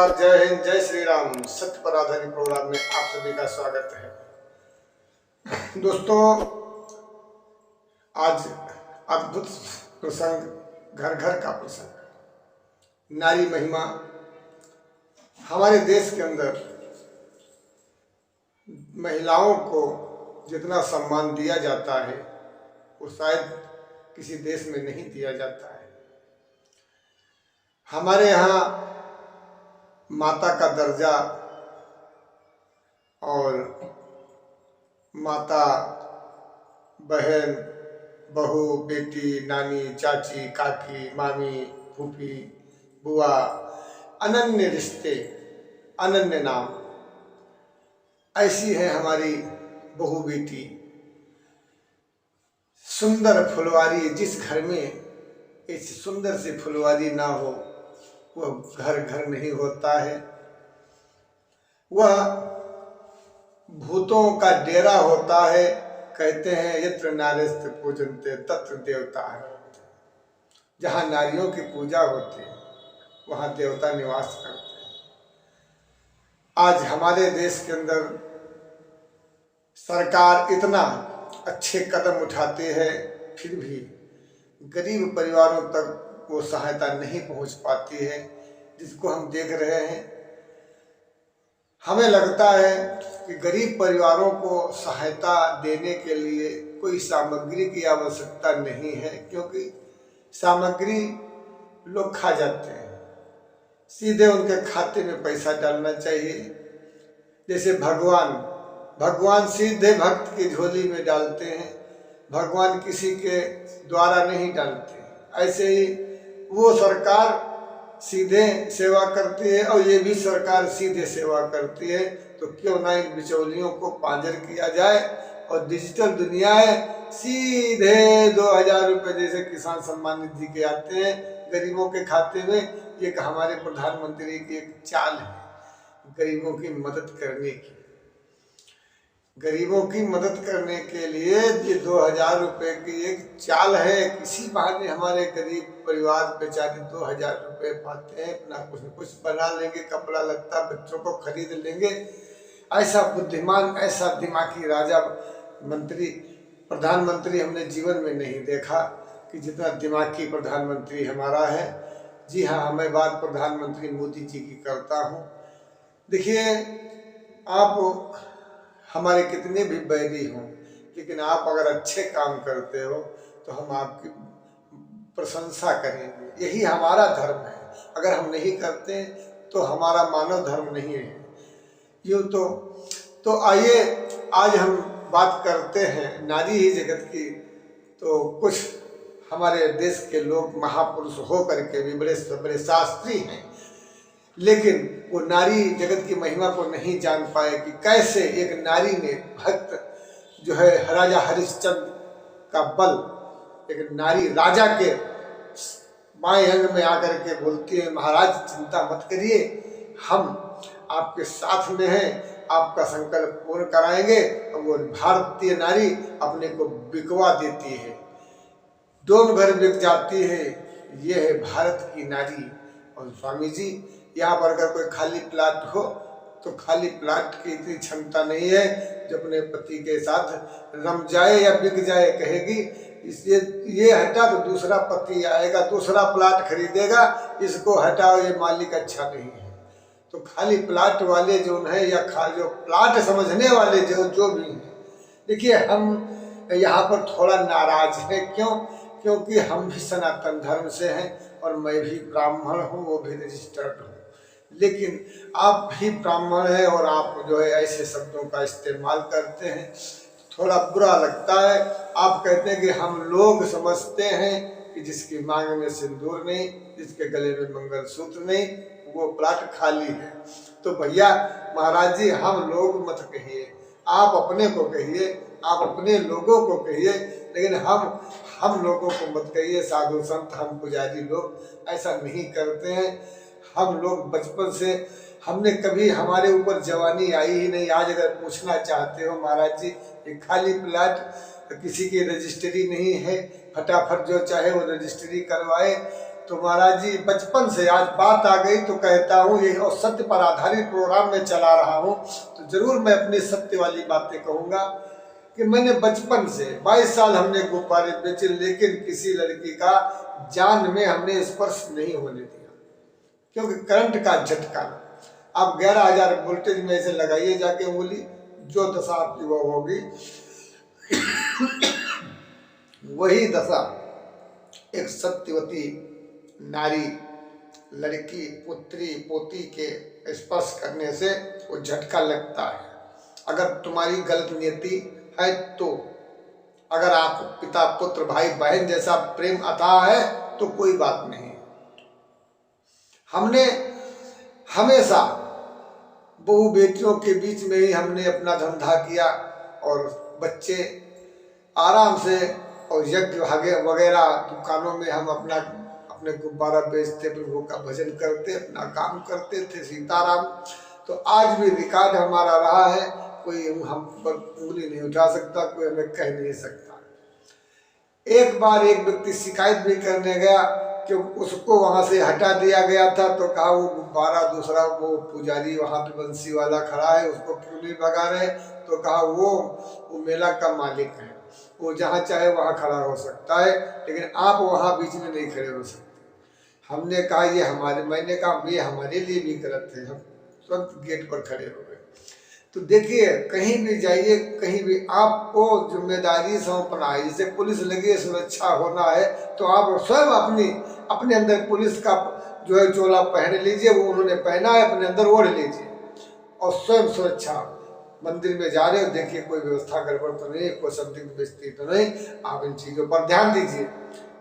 नमस्कार, जय हिंद, जय श्री राम। सत्य पर आधारित प्रोग्राम में आप सभी का स्वागत है। दोस्तों, आज अद्भुत प्रसंग, घर घर का प्रसंग, नारी महिमा। हमारे देश के अंदर महिलाओं को जितना सम्मान दिया जाता है वो शायद किसी देश में नहीं दिया जाता है। हमारे यहाँ माता का दर्जा और माता, बहन, बहू, बेटी, नानी, चाची, काकी, मामी, फूफी, बुआ, अनन्य रिश्ते, अनन्य नाम, ऐसी है हमारी बहू बेटी। सुंदर फुलवारी, जिस घर में ऐसी सुंदर सी फुलवारी ना हो वह घर घर नहीं होता है। वह भूतों का डेरा होता है। कहते हैं यत्र नार्यस्ते पूजन्ते तत्र देवता है। जहाँ नारियों की पूजा होती है वहाँ देवता निवास करते हैं। आज हमारे देश के अंदर सरकार इतना अच्छे कदम उठाते हैं, फिर भी गरीब परिवारों तक वो सहायता नहीं पहुंच पाती है, जिसको हम देख रहे हैं। हमें लगता है कि गरीब परिवारों को सहायता देने के लिए कोई सामग्री की आवश्यकता नहीं है, क्योंकि सामग्री लोग खा जाते हैं। सीधे उनके खाते में पैसा डालना चाहिए। जैसे भगवान सीधे भक्त की झोली में डालते हैं, भगवान किसी के द्वारा नहीं डालते। ऐसे ही वो सरकार सीधे सेवा करती है और ये भी सरकार सीधे सेवा करती है। तो क्यों ना इन बिचौलियों को पांजर किया जाए और डिजिटल दुनिया है, सीधे 2000 रुपये जैसे किसान सम्मान निधि के आते हैं गरीबों के खाते में। ये हमारे प्रधानमंत्री की एक चाल है गरीबों की मदद करने की। गरीबों की मदद करने के लिए ये 2000 रुपये की एक चाल है। किसी बहाने हमारे गरीब परिवार बेचारे 2000 रुपये पाते हैं, अपना कुछ न कुछ बना लेंगे, कपड़ा लत्ता बच्चों को खरीद लेंगे। ऐसा बुद्धिमान, ऐसा दिमागी राजा प्रधानमंत्री हमने जीवन में नहीं देखा कि जितना दिमागी प्रधानमंत्री हमारा है। जी हाँ, मैं बात प्रधानमंत्री मोदी जी की करता हूँ। देखिए, आप हमारे कितने भी बैरी हों, लेकिन आप अगर अच्छे काम करते हो तो हम आपकी प्रशंसा करेंगे। यही हमारा धर्म है। अगर हम नहीं करते तो हमारा मानव धर्म नहीं है। यूँ तो आइए आज हम बात करते हैं नारी ही जगत की। तो कुछ हमारे देश के लोग महापुरुष हो करके भी बड़े शास्त्री हैं, लेकिन वो नारी जगत की महिमा को नहीं जान पाए कि कैसे एक नारी ने भक्त जो है राजा हरिश्चंद्र का बल, एक नारी राजा के बाएं अंग में आकर के बोलती है, महाराज चिंता मत करिए, हम आपके साथ में हैं, आपका संकल्प पूर्ण कराएंगे। और वो भारतीय नारी अपने को बिकवा देती है, दोनों घर बिक जाती है। ये है भारत की नारी। और स्वामी जी, यहाँ पर अगर कोई खाली प्लाट हो तो खाली प्लाट की इतनी क्षमता नहीं है जो अपने पति के साथ रम जाए या बिक जाए। कहेगी इसलिए ये हटा तो दूसरा पति आएगा, दूसरा प्लाट खरीदेगा, इसको हटाओ, ये मालिक अच्छा नहीं है। तो खाली प्लाट वाले जो हैं या जो प्लाट समझने वाले जो भी हैं, देखिए हम यहाँ पर थोड़ा नाराज हैं। क्योंकि हम भी सनातन धर्म से हैं और मैं भी ब्राह्मण हूँ, वो भी रजिस्टर्ड हूँ। लेकिन आप भी ब्राह्मण हैं और आप जो है ऐसे शब्दों का इस्तेमाल करते हैं, थोड़ा बुरा लगता है। आप कहते हैं कि हम लोग समझते हैं कि जिसकी मांग में सिंदूर नहीं, जिसके गले में मंगलसूत्र नहीं, वो प्लाट खाली है। तो भैया महाराज जी, हम लोग मत कहिए, आप अपने को कहिए, आप अपने लोगों को कहिए, लेकिन हम लोगों को मत कहिए। साधु संत, हम पुजारी लोग ऐसा नहीं करते हैं। हम लोग बचपन से हमने कभी, हमारे ऊपर जवानी आई ही नहीं। आज अगर पूछना चाहते हो महाराज जी, एक खाली प्लाट किसी की रजिस्ट्री नहीं है, फटाफट जो चाहे वो रजिस्ट्री करवाए। तो महाराज जी बचपन से आज बात आ गई तो कहता हूँ ये, और सत्य पर आधारित प्रोग्राम में चला रहा हूँ तो जरूर मैं अपनी सत्य वाली बातें कहूँगा कि मैंने बचपन से 22 साल हमने गुब्बारे बेचे, लेकिन किसी लड़की का जान में हमने स्पर्श नहीं होने दिया, क्योंकि करंट का झटका। आप 11,000 वोल्टेज में ऐसे लगाइए जाके उंगली, जो दशा आपकी वो होगी वही दशा एक सत्यवती नारी, लड़की, पुत्री, पोती के स्पर्श करने से वो झटका लगता है। अगर तुम्हारी गलत नियति है तो, अगर आप पिता पुत्र भाई बहन जैसा प्रेम अथाह है तो कोई बात नहीं। हमने हमेशा बहू बेटियों के बीच में ही हमने अपना धंधा किया, और बच्चे आराम से और यज्ञ वगैरह दुकानों में हम अपने गुब्बारा बेचते, प्रभु का भजन करते, अपना काम करते थे सीताराम। तो आज भी रिकॉर्ड हमारा रहा है, कोई हम पर उंगली नहीं उठा सकता, कोई हमें कह नहीं सकता। एक बार एक व्यक्ति शिकायत भी करने गया कि उसको वहां से हटा दिया गया था, तो कहा वो गुब्बारा दूसरा वो पुजारी वहां पे बंसी वाला खड़ा है उसको क्यों नहीं भगा रहे, तो कहा वो मेला का मालिक है, वो जहाँ चाहे वहाँ खड़ा हो सकता है, लेकिन आप वहाँ बीच में नहीं खड़े हो सकते। हमने कहा मैंने कहा ये हमारे लिए भी गलत है, हम तुरंत गेट पर खड़े हो गए। तो देखिए कहीं भी जाइए, कहीं भी आपको जिम्मेदारी सौंपना है, जैसे पुलिस लगी सुरक्षा होना है, तो आप स्वयं अपने अंदर पुलिस का जो है चोला पहन लीजिए, वो उन्होंने पहना है, अपने अंदर ओढ़ लीजिए, और स्वयं सुरक्षा। मंदिर में जा रहे हो, देखिए कोई व्यवस्था गड़बड़ तो नहीं, कोई संदिग्ध व्यक्ति तो नहीं, आप इन चीज़ों पर ध्यान दीजिए,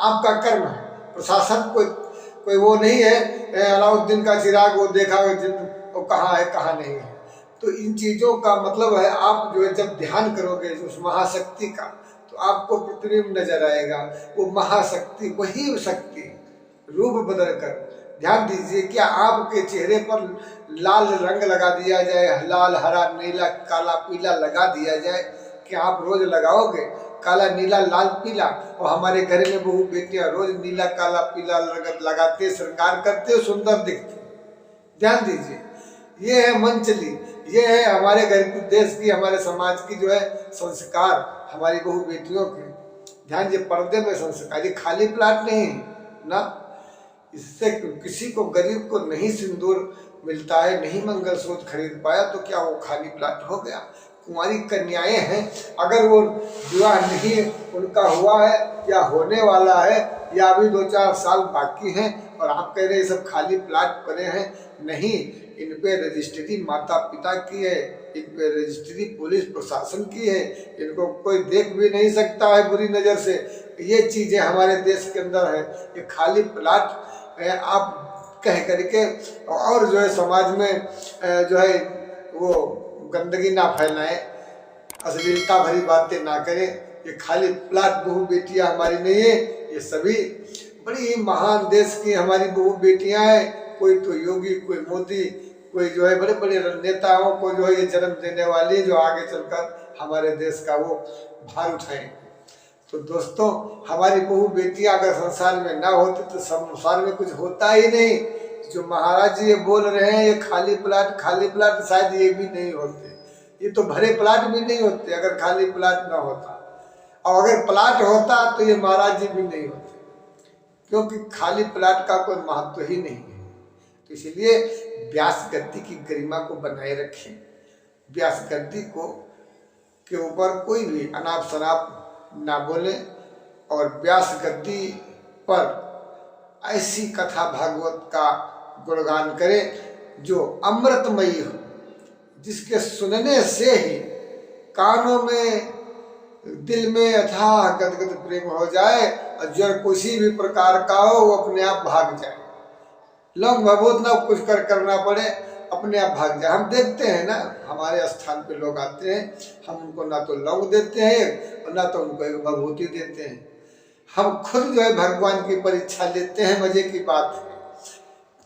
आपका कर्म है। प्रशासन कोई वो नहीं है अलाउद्दीन का चिराग वो देखा वो कहाँ है कहाँ नहीं है। तो इन चीज़ों का मतलब है आप जो है जब ध्यान करोगे उस महाशक्ति का, तो आपको पृथ्वी में नजर आएगा वो महाशक्ति, वही शक्ति रूप बदल कर। ध्यान दीजिए, क्या आपके चेहरे पर लाल रंग लगा दिया जाए, लाल हरा नीला काला पीला लगा दिया जाए, क्या आप रोज लगाओगे काला नीला लाल पीला? और हमारे घर में बहू बेटियां रोज नीला काला पीला लगाते, श्रृंगार करते, सुंदर दिखते। ध्यान दीजिए, ये है मंचली, ये है हमारे घर की, देश की, हमारे समाज की जो है संस्कार, हमारी बहू बेटियों के। ध्यान दीजिए, पर्दे में संस्कार, ये खाली प्लाट नहीं ना। इससे किसी को गरीब को नहीं सिंदूर मिलता है, नहीं मंगलसूत्र खरीद पाया, तो क्या वो खाली प्लाट हो गया? कुंवारी कन्याएं हैं, अगर वो विवाह नहीं उनका हुआ है या होने वाला है या अभी 2-4 साल बाकी हैं, और आप कह रहे हैं सब खाली प्लाट पड़े हैं, नहीं, इन पे रजिस्ट्री माता पिता की है, इन पे रजिस्ट्री पुलिस प्रशासन की है, इनको कोई देख भी नहीं सकता है बुरी नज़र से। ये चीज़ें हमारे देश के अंदर है, ये खाली प्लाट आप कह करके और जो है समाज में जो है वो गंदगी ना फैलाएं, अश्लीलता भरी बातें ना करें। ये खाली प्लाट बहू बेटियां हमारी नहीं है, ये सभी बड़ी महान देश की हमारी बहू बेटियां हैं। कोई तो योगी, कोई मोदी, कोई जो है बड़े बड़े नेताओं को जो है ये जन्म देने वाली, जो आगे चलकर हमारे देश का वो भार उठाएंगे। तो दोस्तों, हमारी बहू बेटियां अगर संसार में ना होती तो संसार में कुछ होता ही नहीं। जो महाराज जी ये बोल रहे हैं ये खाली प्लाट शायद ये भी नहीं होते, ये तो भरे प्लाट भी नहीं होते अगर खाली प्लाट ना होता, और अगर प्लाट होता तो ये महाराज जी भी नहीं होते, क्योंकि खाली प्लाट का कोई महत्व ही नहीं है। तो इसलिए व्यास गद्दी की गरिमा को बनाए रखें। व्यास गद्दी के ऊपर कोई भी अनाप शनाप ना बोले, और व्यास गद्दी पर ऐसी कथा भागवत का गुणगान करें जो अमृतमयी हो, जिसके सुनने से ही कानों में दिल में अथाह गदगद प्रेम हो जाए, और जो किसी भी प्रकार का हो वो अपने आप भाग जाए। लौंग भभूत ना कुछ करना पड़े, अपने आप भाग जाए। हम देखते हैं ना, हमारे स्थान पे लोग आते हैं, हम उनको ना तो लौंग देते हैं और ना तो उनको एक भभूति देते हैं। हम खुद जो है भगवान की परीक्षा लेते हैं। मजे की बात है,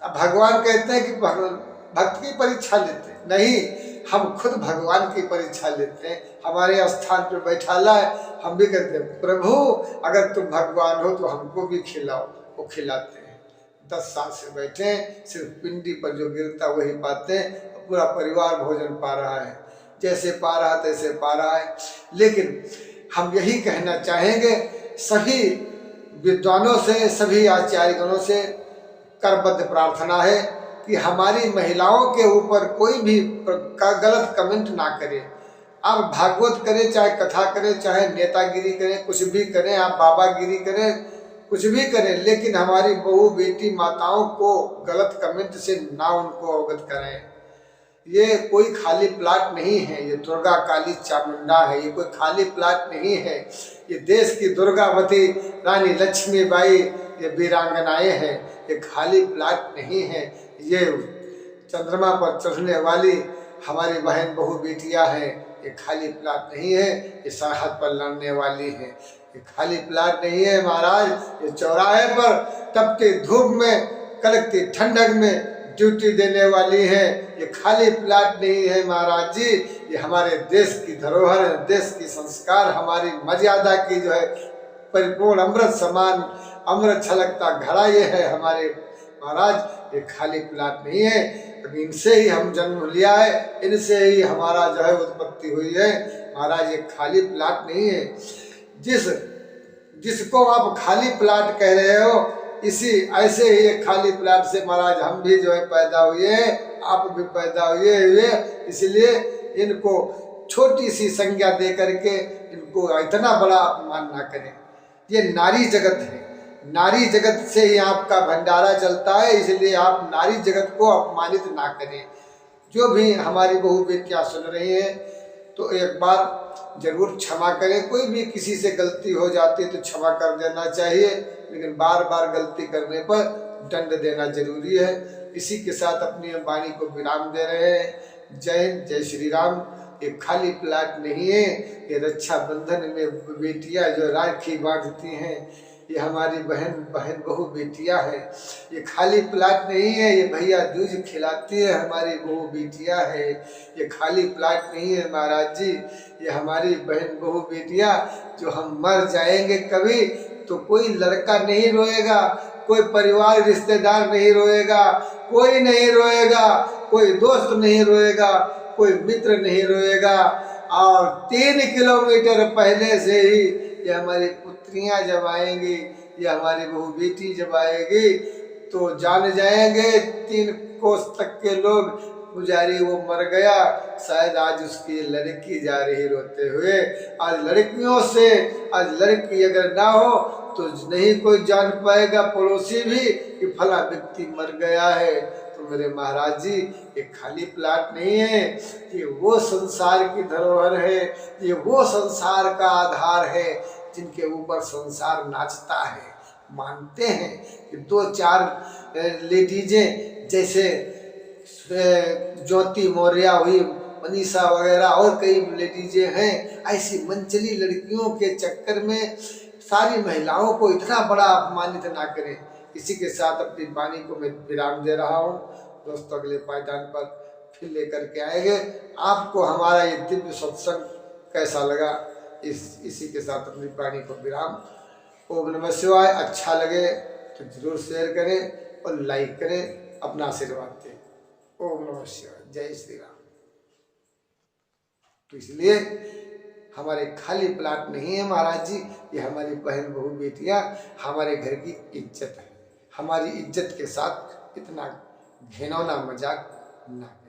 अब भगवान कहते हैं कि भक्त की परीक्षा लेते हैं, नहीं, हम खुद भगवान की परीक्षा लेते हैं। हमारे स्थान पे बैठाला है, हम भी कहते हैं प्रभु अगर तुम भगवान हो तो हमको भी खिलाओ, वो खिलाते हैं। 10 साल से बैठे हैं, सिर्फ पिंडी पर जो गिरता वही पाते हैं, पूरा परिवार भोजन पा रहा है, जैसे पा रहा तैसे पा रहा है। लेकिन हम यही कहना चाहेंगे सभी विद्वानों से, सभी आचार्यगणों से करबद्ध प्रार्थना है कि हमारी महिलाओं के ऊपर कोई भी गलत कमेंट ना करे। आप भागवत करें, चाहे कथा करें, चाहे नेतागिरी करें, कुछ भी करें, आप बाबागिरी करें, कुछ भी करें, लेकिन हमारी बहू बेटी माताओं को गलत कमेंट से ना उनको अवगत करें। ये कोई खाली प्लाट नहीं है, ये दुर्गा काली चामुंडा है, ये कोई खाली प्लाट नहीं है। ये देश की दुर्गावती रानी लक्ष्मीबाई, ये वीरांगनाएं हैं, ये खाली प्लाट नहीं है। ये चंद्रमा पर चढ़ने वाली हमारी बहन बहू बेटियां हैं, ये खाली प्लाट नहीं है। ये सरहद पर लड़ने वाली है, ये खाली प्लाट नहीं है महाराज। ये चौराहे पर तपती धूप में, कड़कती ठंडक में ड्यूटी देने वाली है, ये खाली प्लाट नहीं है महाराज जी। ये हमारे देश की धरोहर है, देश की संस्कार, हमारी मर्यादा की जो है परिपूर्ण अमृत समान अमृत छलकता घड़ा ये है हमारे महाराज। ये खाली प्लाट नहीं है, इनसे ही हम जन्म लिया है, इनसे ही हमारा जो है उत्पत्ति हुई है महाराज। ये खाली प्लाट नहीं है। जिसको आप खाली प्लाट कह रहे हो, इसी ऐसे ही एक खाली प्लाट से महाराज हम भी जो है पैदा हुए हैं, आप भी पैदा हुए, इसलिए इनको छोटी सी संज्ञा दे करके इनको इतना बड़ा अपमान ना करें। ये नारी जगत है, नारी जगत से ही आपका भंडारा चलता है, इसलिए आप नारी जगत को अपमानित ना करें। जो भी हमारी बहू बेटियां सुन रही हैं तो एक बार जरूर क्षमा करें। कोई भी किसी से गलती हो जाती है तो क्षमा कर देना चाहिए, लेकिन बार बार गलती करने पर दंड देना जरूरी है। इसी के साथ अपनी वाणी को विराम दे रहे हैं। जय हिंद, जय श्री राम। ये खाली प्लाट नहीं है, ये रक्षाबंधन में बेटियां जो राखी बांधती हैं, ये हमारी बहन बहू बेटियां हैं। ये खाली प्लाट नहीं है, ये भैया दूज खिलाती है, हमारी बहू बेटियां हैं। ये खाली प्लाट नहीं है महाराज जी, ये हमारी बहन बहू बेटियां, जो हम मर जाएंगे कभी तो कोई लड़का नहीं रोएगा, कोई परिवार रिश्तेदार नहीं रोएगा, कोई नहीं रोएगा, कोई दोस्त नहीं रोएगा, कोई मित्र नहीं रोएगा। और 3 किलोमीटर पहले से ही ये हमारी पुत्रियां जब आएंगी, ये हमारी बहू बेटी जब आएगी तो जान जाएंगे 3 कोस तक के लोग, पुजारी वो मर गया, शायद आज उसकी लड़की जा रही रोते हुए। आज लड़कियों से, आज लड़की अगर ना हो तो नहीं कोई जान पाएगा, पड़ोसी भी, कि फला व्यक्ति मर गया है। तो मेरे महाराज जी, ये खाली प्लाट नहीं है, ये वो संसार की धरोहर है, ये वो संसार का आधार है जिनके ऊपर संसार नाचता है। मानते हैं कि 2-4 लेडीजें जैसे ज्योति मौर्य हुई, मनीषा वगैरह और कई लेडीजें हैं, ऐसी मंचली लड़कियों के चक्कर में सारी महिलाओं को इतना बड़ा अपमानित ना करें। इसी के साथ अपनी वाणी को मैं विराम दे रहा हूँ। दोस्तों अगले पायदान पर फिर लेकर के आएंगे। आपको हमारा ये दिव्य सत्संग कैसा लगा, इसी के साथ अपनी वाणी को विराम। ओम नमः शिवाय। अच्छा लगे तो जरूर शेयर करें और लाइक करें, अपना आशीर्वाद दें। ओम नमः शिवाय, जय श्री राम। तो इसलिए हमारे खाली प्लाट नहीं है महाराज जी, ये हमारी बहन बहू बेटियां, हमारे घर की इज्जत है। हमारी इज्जत के साथ इतना घिनौना मजाक ना करें।